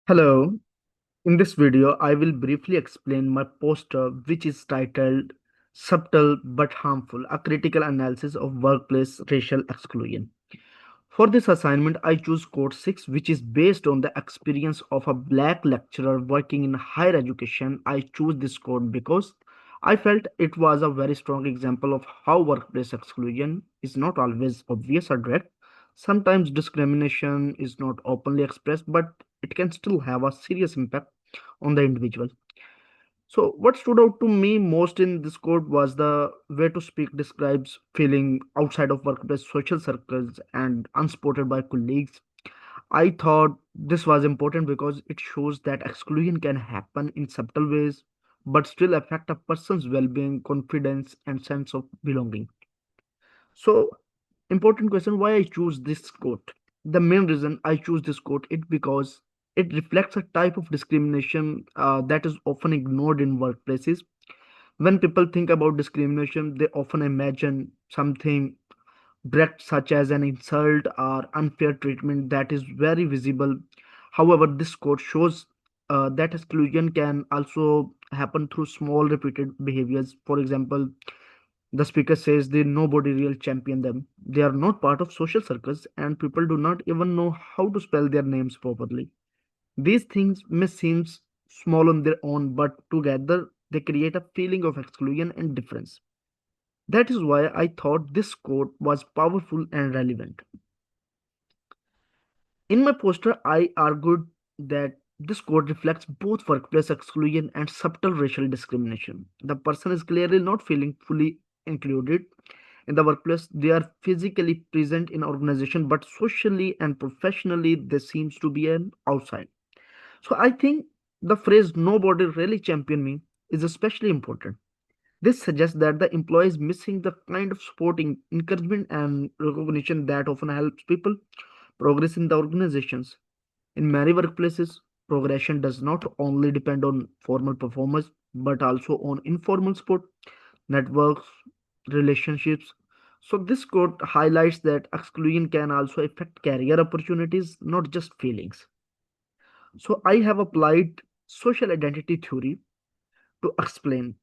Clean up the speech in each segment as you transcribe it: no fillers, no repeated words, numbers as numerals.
Hello, in this video, I will briefly explain my poster, which is titled Subtle but Harmful, a critical analysis of workplace racial exclusion. For this assignment, I choose Code 6, which is based on the experience of a black lecturer working in higher education. I choose this code because I felt it was a very strong example of how workplace exclusion is not always obvious or direct. Sometimes discrimination is not openly expressed, but it can still have a serious impact on the individual. So, what stood out to me most in this quote was the way to speak describes feeling outside of workplace social circles and unspotted by colleagues. I thought this was important because it shows that exclusion can happen in subtle ways but still affect a person's well being, confidence, and sense of belonging. So, important question why I choose this quote. The main reason I choose this quote is because it reflects a type of discrimination that is often ignored in workplaces. When people think about discrimination, they often imagine something direct, such as an insult or unfair treatment, that is very visible. However, this quote shows that exclusion can also happen through small repeated behaviors. For example, the speaker says they nobody real champion them. They are not part of social circles and people do not even know how to spell their names properly. These things may seem small on their own, but together they create a feeling of exclusion and difference. That is why I thought this quote was powerful and relevant. In my poster, I argued that this quote reflects both workplace exclusion and subtle racial discrimination. The person is clearly not feeling fully included in the workplace. They are physically present in organization, but socially and professionally, they seems to be an outside. So I think the phrase "nobody really champion me" is especially important. This suggests that the employee is missing the kind of supporting encouragement and recognition that often helps people progress in the organizations. In many workplaces, progression does not only depend on formal performance but also on informal support, networks, relationships. So, this quote highlights that exclusion can also affect career opportunities, not just feelings. So, I have applied social identity theory to explain.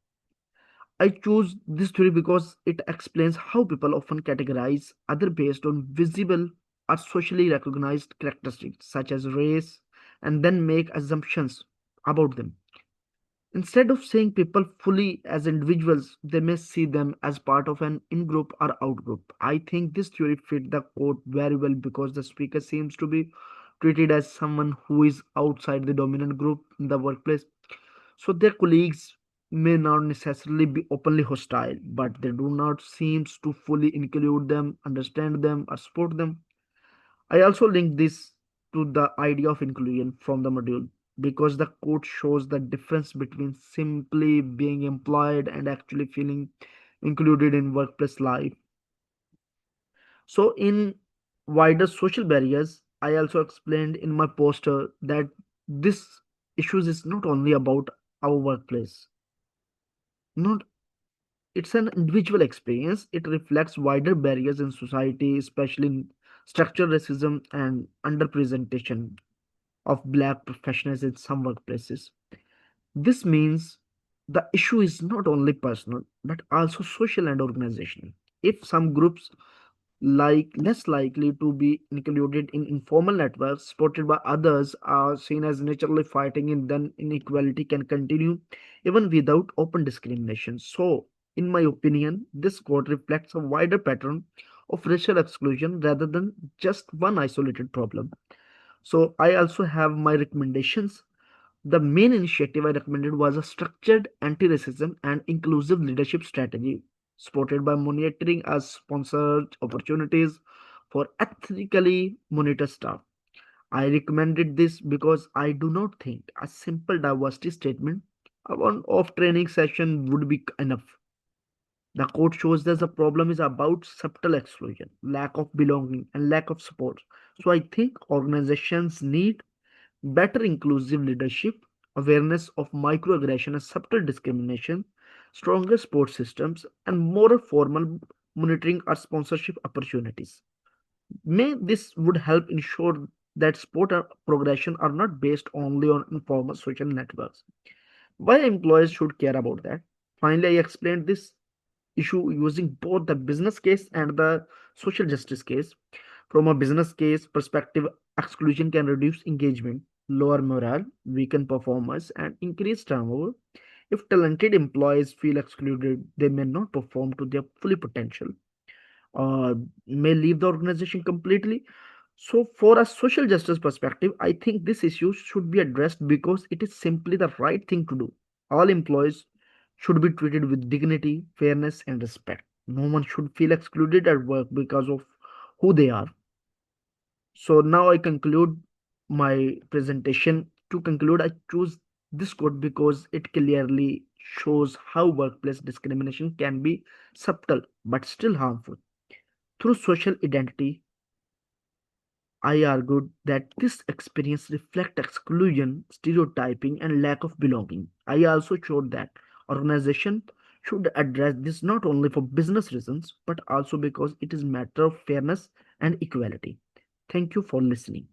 I choose this theory because it explains how people often categorize other based on visible or socially recognized characteristics such as race and then make assumptions about them. Instead of seeing people fully as individuals, they may see them as part of an in group or out group. I think this theory fit the quote very well because the speaker seems to be treated as someone who is outside the dominant group in the workplace. So their colleagues may not necessarily be openly hostile, but they do not seem to fully include them, understand them, or support them. I also link this to the idea of inclusion from the module because the quote shows the difference between simply being employed and actually feeling included in workplace life. So, in wider social barriers, I also explained in my poster that this issues is not only about our workplace, not it's an individual experience. It reflects wider barriers in society, especially in structural racism and underrepresentation of black professionals in some workplaces. This means the issue is not only personal but also social and organizational. If some groups like less likely to be included in informal networks supported by others are seen as naturally fighting in, then inequality can continue even without open discrimination. So, in my opinion, this quote reflects a wider pattern of racial exclusion rather than just one isolated problem. So, I also have my recommendations. The main initiative I recommended was a structured anti racism and inclusive leadership strategy, supported by monitoring as sponsored opportunities for ethically monitored staff. I recommended this because I do not think a simple diversity statement, a one off training session would be enough. The quote shows that the problem is about subtle exclusion, lack of belonging, and lack of support. So I think organizations need better inclusive leadership, awareness of microaggression and subtle discrimination, stronger support systems, and more formal monitoring or sponsorship opportunities. May this would help ensure that support our progression are not based only on informal social networks. Why employers should care about that? Finally, I explained this issue using both the business case and the social justice case. From a business case perspective, exclusion can reduce engagement, lower morale, weaken performance, and increase turnover. If talented employees feel excluded, they may not perform to their full potential or may leave the organization completely. So, for a social justice perspective, I think this issue should be addressed because it is simply the right thing to do. All employees should be treated with dignity, fairness, and respect. No one should feel excluded at work because of who they are. So, now I conclude my presentation. To conclude, I choose this quote because it clearly shows how workplace discrimination can be subtle but still harmful. Through social identity, I argued that this experience reflects exclusion, stereotyping, and lack of belonging. I also showed that organizations should address this not only for business reasons but also because it is a matter of fairness and equality. Thank you for listening.